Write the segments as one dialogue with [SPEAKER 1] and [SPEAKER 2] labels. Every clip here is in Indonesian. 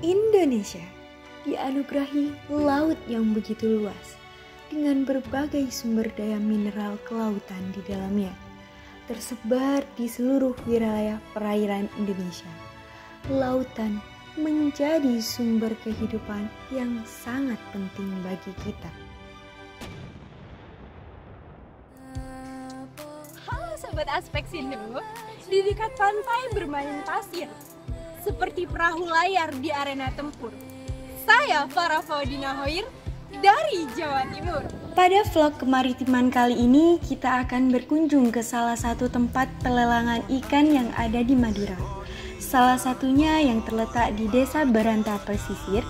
[SPEAKER 1] Indonesia dianugerahi laut yang begitu luas dengan berbagai sumber daya mineral kelautan di dalamnya, tersebar di seluruh wilayah perairan Indonesia. Lautan menjadi sumber kehidupan yang sangat penting bagi kita.
[SPEAKER 2] Halo Sobat Aspek Sindo, di dekat pantai bermain pasir, seperti perahu layar di arena tempur. Saya Farah Faudina Hoir dari Jawa Timur.
[SPEAKER 1] Pada vlog kemaritiman kali ini, kita akan berkunjung ke salah satu tempat pelelangan ikan yang ada di Madura. Salah satunya yang terletak di Desa Baranta Pesisir,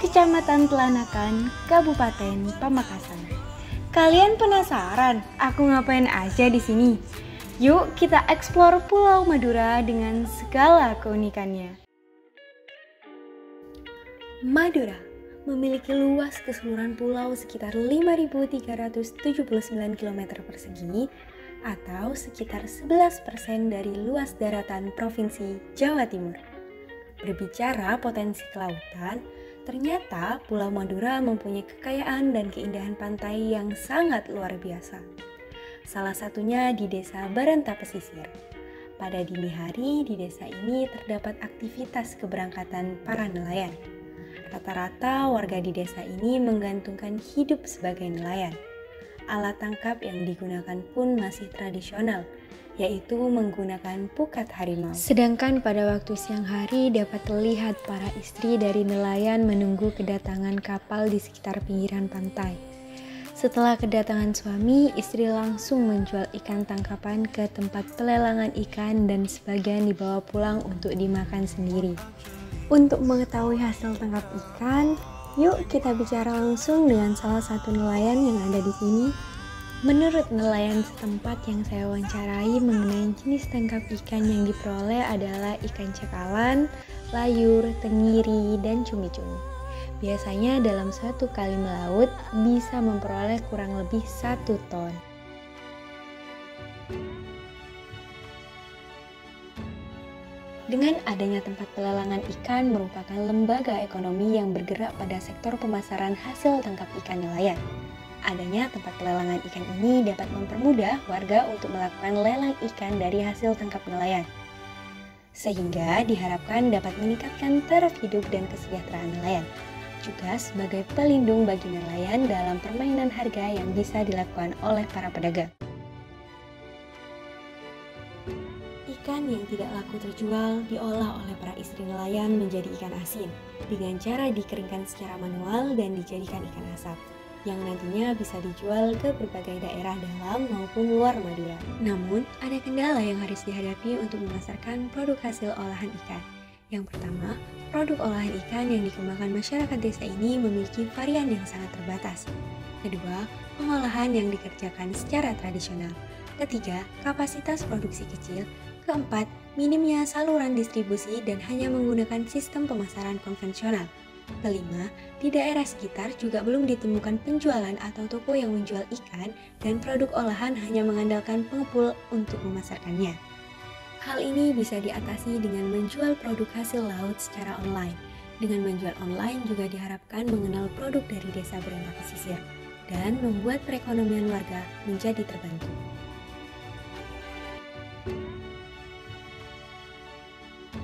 [SPEAKER 1] Kecamatan Telanakan, Kabupaten Pamekasan. Kalian penasaran aku ngapain aja di sini? Yuk kita eksplor Pulau Madura dengan segala keunikannya. Madura memiliki luas keseluruhan pulau sekitar 5.379 km persegi atau sekitar 11% dari luas daratan Provinsi Jawa Timur. Berbicara potensi kelautan, ternyata Pulau Madura mempunyai kekayaan dan keindahan pantai yang sangat luar biasa. Salah satunya di Desa Baranta Pesisir. Pada dini hari di desa ini terdapat aktivitas keberangkatan para nelayan. Rata-rata warga di desa ini menggantungkan hidup sebagai nelayan. Alat tangkap yang digunakan pun masih tradisional, yaitu menggunakan pukat harimau. Sedangkan pada waktu siang hari dapat terlihat para istri dari nelayan menunggu kedatangan kapal di sekitar pinggiran pantai. Setelah kedatangan suami, istri langsung menjual ikan tangkapan ke tempat pelelangan ikan dan sebagian dibawa pulang untuk dimakan sendiri. Untuk mengetahui hasil tangkap ikan, yuk kita bicara langsung dengan salah satu nelayan yang ada di sini. Menurut nelayan setempat yang saya wawancarai mengenai jenis tangkap ikan yang diperoleh adalah ikan cakalang, layur, tenggiri, dan cumi-cumi. Biasanya dalam satu kali melaut bisa memperoleh kurang lebih 1 ton. Dengan adanya tempat pelelangan ikan merupakan lembaga ekonomi yang bergerak pada sektor pemasaran hasil tangkap ikan nelayan. Adanya tempat pelelangan ikan ini dapat mempermudah warga untuk melakukan lelang ikan dari hasil tangkap nelayan, sehingga diharapkan dapat meningkatkan taraf hidup dan kesejahteraan nelayan, juga sebagai pelindung bagi nelayan dalam permainan harga yang bisa dilakukan oleh para pedagang. Ikan yang tidak laku terjual diolah oleh para istri nelayan menjadi ikan asin dengan cara dikeringkan secara manual dan dijadikan ikan asap yang nantinya bisa dijual ke berbagai daerah dalam maupun luar Madura. Namun, ada kendala yang harus dihadapi untuk memasarkan produk hasil olahan ikan. Yang pertama, produk olahan ikan yang dikembangkan masyarakat desa ini memiliki varian yang sangat terbatas. Kedua, pengolahan yang dikerjakan secara tradisional. Ketiga, kapasitas produksi kecil. Keempat, minimnya saluran distribusi dan hanya menggunakan sistem pemasaran konvensional. Kelima, di daerah sekitar juga belum ditemukan penjualan atau toko yang menjual ikan dan produk olahan hanya mengandalkan pengepul untuk memasarkannya. Hal ini bisa diatasi dengan menjual produk hasil laut secara online. Dengan menjual online juga diharapkan mengenal produk dari Desa Baranta Pesisir dan membuat perekonomian warga menjadi terbantu.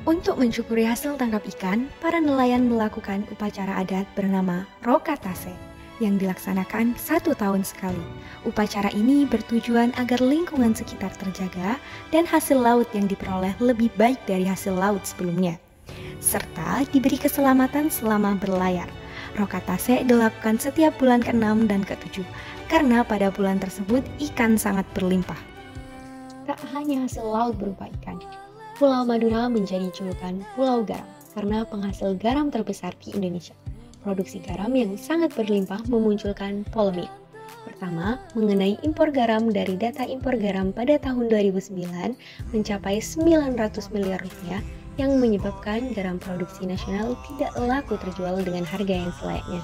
[SPEAKER 1] Untuk mensyukuri hasil tangkap ikan, para nelayan melakukan upacara adat bernama Rokatase yang dilaksanakan 1 tahun sekali. Upacara ini bertujuan agar lingkungan sekitar terjaga dan hasil laut yang diperoleh lebih baik dari hasil laut sebelumnya, serta diberi keselamatan selama berlayar. Rokatase dilakukan setiap bulan ke-6 dan ke-7 karena pada bulan tersebut ikan sangat berlimpah. Tak hanya hasil laut berupa ikan, Pulau Madura menjadi julukan Pulau Garam karena penghasil garam terbesar di Indonesia. Produksi garam yang sangat berlimpah memunculkan polemik. Pertama, mengenai impor garam. Dari data impor garam pada tahun 2009 mencapai 900 miliar rupiah yang menyebabkan garam produksi nasional tidak laku terjual dengan harga yang selayaknya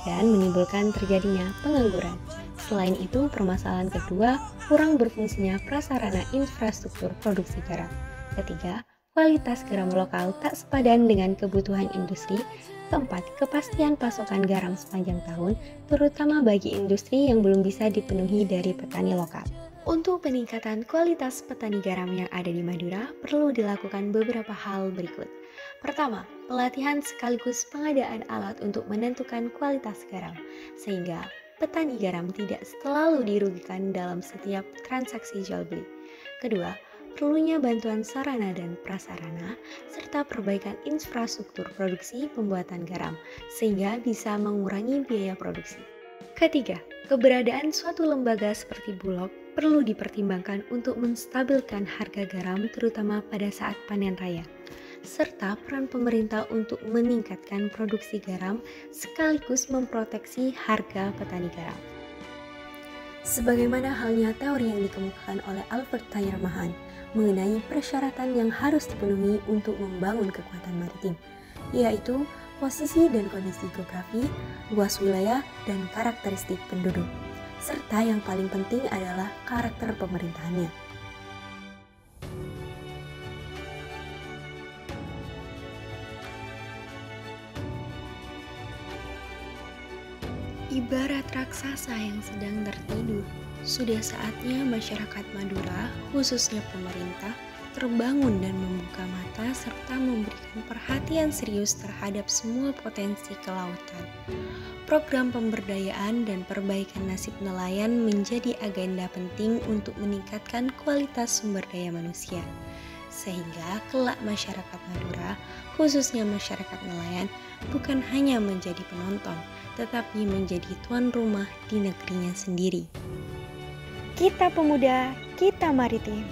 [SPEAKER 1] dan menimbulkan terjadinya pengangguran. Selain itu, permasalahan kedua, kurang berfungsinya prasarana infrastruktur produksi garam. Ketiga, kualitas garam lokal tak sepadan dengan kebutuhan industri. Keempat, kepastian pasokan garam sepanjang tahun, terutama bagi industri yang belum bisa dipenuhi dari petani lokal. Untuk peningkatan kualitas petani garam yang ada di Madura, perlu dilakukan beberapa hal berikut. Pertama, pelatihan sekaligus pengadaan alat untuk menentukan kualitas garam, sehingga petani garam tidak selalu dirugikan dalam setiap transaksi jual beli. Kedua, perlunya bantuan sarana dan prasarana, serta perbaikan infrastruktur produksi pembuatan garam, sehingga bisa mengurangi biaya produksi. Ketiga, keberadaan suatu lembaga seperti Bulog perlu dipertimbangkan untuk menstabilkan harga garam terutama pada saat panen raya, serta peran pemerintah untuk meningkatkan produksi garam sekaligus memproteksi harga petani garam. Sebagaimana halnya teori yang dikemukakan oleh Albert Thayer Mahan mengenai persyaratan yang harus dipenuhi untuk membangun kekuatan maritim, yaitu posisi dan kondisi geografi, luas wilayah, dan karakteristik penduduk, serta yang paling penting adalah karakter pemerintahannya. Ibarat raksasa yang sedang tertidur, sudah saatnya masyarakat Madura, khususnya pemerintah, terbangun dan membuka mata serta memberikan perhatian serius terhadap semua potensi kelautan. Program pemberdayaan dan perbaikan nasib nelayan menjadi agenda penting untuk meningkatkan kualitas sumber daya manusia, sehingga kelak masyarakat Madura, khususnya masyarakat nelayan, bukan hanya menjadi penonton, tetapi menjadi tuan rumah di negerinya sendiri.
[SPEAKER 2] Kita pemuda, kita maritim.